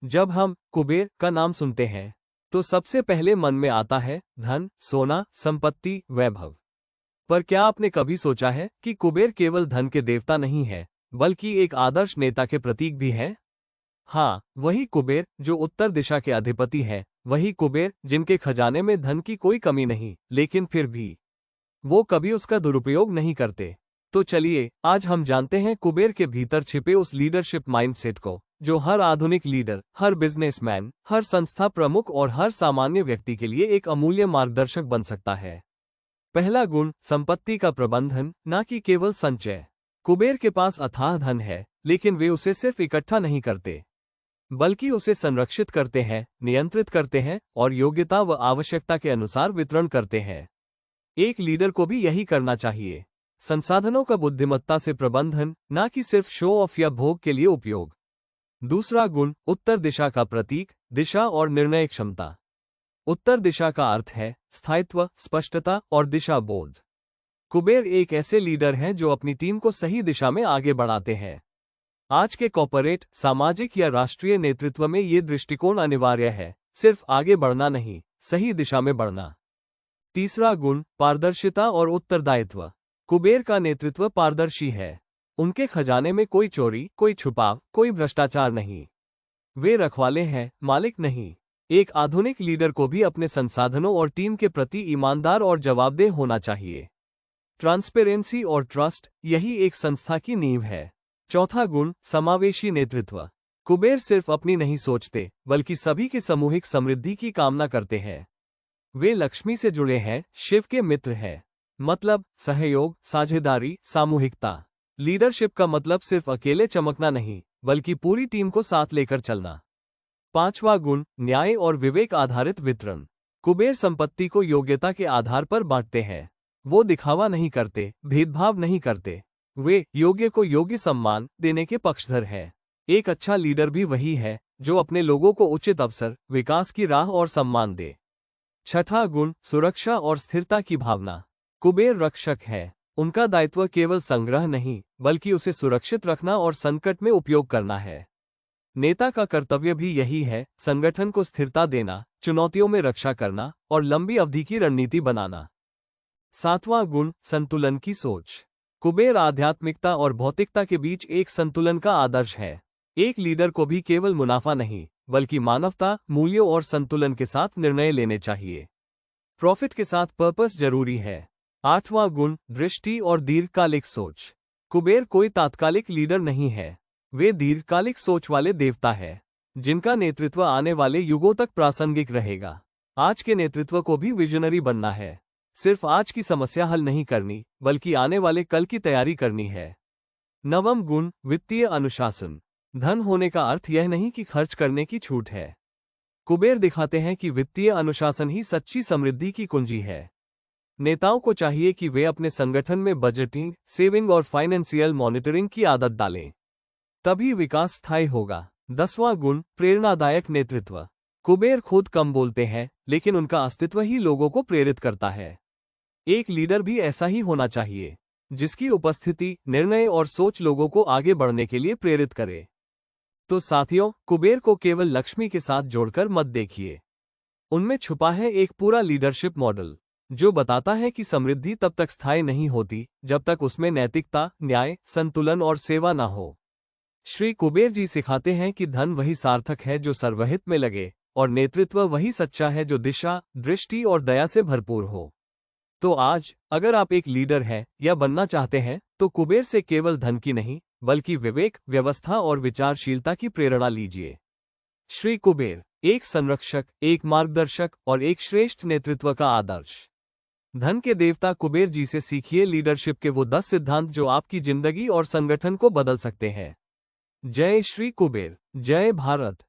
जब हम कुबेर का नाम सुनते हैं तो सबसे पहले मन में आता है धन, सोना, संपत्ति, वैभव। पर क्या आपने कभी सोचा है कि कुबेर केवल धन के देवता नहीं है, बल्कि एक आदर्श नेता के प्रतीक भी है? हाँ, वही कुबेर जो उत्तर दिशा के अधिपति है, वही कुबेर जिनके खजाने में धन की कोई कमी नहीं, लेकिन फिर भी वो कभी उसका दुरुपयोग नहीं करते। तो चलिए आज हम जानते हैं कुबेर के भीतर छिपे उस लीडरशिप माइंडसेट को जो हर आधुनिक लीडर, हर बिजनेसमैन, हर संस्था प्रमुख और हर सामान्य व्यक्ति के लिए एक अमूल्य मार्गदर्शक बन सकता है। पहला गुण, संपत्ति का प्रबंधन, न कि केवल संचय। कुबेर के पास अथाह धन है, लेकिन वे उसे सिर्फ इकट्ठा नहीं करते, बल्कि उसे संरक्षित करते हैं, नियंत्रित करते हैं और योग्यता व आवश्यकता के अनुसार वितरण करते हैं। एक लीडर को भी यही करना चाहिए। संसाधनों का बुद्धिमत्ता से प्रबंधन, न कि सिर्फ शो ऑफ या भोग के लिए उपयोग। दूसरा गुण, उत्तर दिशा का प्रतीक, दिशा और निर्णय क्षमता। उत्तर दिशा का अर्थ है स्थायित्व, स्पष्टता और दिशा बोध। कुबेर एक ऐसे लीडर हैं जो अपनी टीम को सही दिशा में आगे बढ़ाते हैं। आज के कॉर्पोरेट, सामाजिक या राष्ट्रीय नेतृत्व में ये दृष्टिकोण अनिवार्य है, सिर्फ आगे बढ़ना नहीं, सही दिशा में बढ़ना। तीसरा गुण, पारदर्शिता और उत्तरदायित्व। कुबेर का नेतृत्व पारदर्शी है। उनके खजाने में कोई चोरी, कोई छुपाव, कोई भ्रष्टाचार नहीं। वे रखवाले हैं, मालिक नहीं। एक आधुनिक लीडर को भी अपने संसाधनों और टीम के प्रति ईमानदार और जवाबदेह होना चाहिए। ट्रांसपेरेंसी और ट्रस्ट, यही एक संस्था की नींव है। चौथा गुण, समावेशी नेतृत्व। कुबेर सिर्फ अपनी नहीं सोचते, बल्कि सभी की सामूहिक समृद्धि की कामना करते हैं। वे लक्ष्मी से जुड़े हैं, शिव के मित्र हैं। मतलब सहयोग, साझेदारी, सामूहिकता। लीडरशिप का मतलब सिर्फ अकेले चमकना नहीं, बल्कि पूरी टीम को साथ लेकर चलना। पांचवा गुण, न्याय और विवेक आधारित वितरण। कुबेर संपत्ति को योग्यता के आधार पर बांटते हैं। वो दिखावा नहीं करते, भेदभाव नहीं करते। वे योग्य को योग्य सम्मान देने के पक्षधर हैं। एक अच्छा लीडर भी वही है जो अपने लोगों को उचित अवसर, विकास की राह और सम्मान दे। छठा गुण, सुरक्षा और स्थिरता की भावना। कुबेर रक्षक है। उनका दायित्व केवल संग्रह नहीं, बल्कि उसे सुरक्षित रखना और संकट में उपयोग करना है। नेता का कर्तव्य भी यही है, संगठन को स्थिरता देना, चुनौतियों में रक्षा करना और लंबी अवधि की रणनीति बनाना। सातवां गुण, संतुलन की सोच। कुबेर आध्यात्मिकता और भौतिकता के बीच एक संतुलन का आदर्श है। एक लीडर को भी केवल मुनाफा नहीं, बल्कि मानवता, मूल्यों और संतुलन के साथ निर्णय लेने चाहिए। प्रॉफिट के साथ पर्पस जरूरी है। आठवां गुण, दृष्टि और दीर्घकालिक सोच। कुबेर कोई तात्कालिक लीडर नहीं है, वे दीर्घकालिक सोच वाले देवता है, जिनका नेतृत्व आने वाले युगों तक प्रासंगिक रहेगा। आज के नेतृत्व को भी विजनरी बनना है। सिर्फ आज की समस्या हल नहीं करनी, बल्कि आने वाले कल की तैयारी करनी है। नवम गुण, वित्तीय अनुशासन। धन होने का अर्थ यह नहीं कि खर्च करने की छूट है। कुबेर दिखाते हैं कि वित्तीय अनुशासन ही सच्ची समृद्धि की कुंजी है। नेताओं को चाहिए कि वे अपने संगठन में बजटिंग, सेविंग और फाइनेंशियल मॉनिटरिंग की आदत डालें, तभी विकास स्थायी होगा। 10वां गुण, प्रेरणादायक नेतृत्व। कुबेर खुद कम बोलते हैं, लेकिन उनका अस्तित्व ही लोगों को प्रेरित करता है। एक लीडर भी ऐसा ही होना चाहिए, जिसकी उपस्थिति, निर्णय और सोच लोगों को आगे बढ़ने के लिए प्रेरित करे। तो साथियों, कुबेर को केवल लक्ष्मी के साथ जोड़कर मत देखिए। उनमें छुपा है एक पूरा लीडरशिप मॉडल, जो बताता है कि समृद्धि तब तक स्थायी नहीं होती, जब तक उसमें नैतिकता, न्याय, संतुलन और सेवा न हो। श्री कुबेर जी सिखाते हैं कि धन वही सार्थक है जो सर्वहित में लगे, और नेतृत्व वही सच्चा है जो दिशा, दृष्टि और दया से भरपूर हो। तो आज, अगर आप एक लीडर हैं या बनना चाहते हैं, तो कुबेर से केवल धन की नहीं, बल्कि विवेक, व्यवस्था और विचारशीलता की प्रेरणा लीजिए। श्री कुबेर, एक संरक्षक, एक मार्गदर्शक और एक श्रेष्ठ नेतृत्व का आदर्श। धन के देवता कुबेर जी से सीखिए लीडरशिप के वो 10 सिद्धांत जो आपकी जिंदगी और संगठन को बदल सकते हैं। जय श्री कुबेर, जय भारत।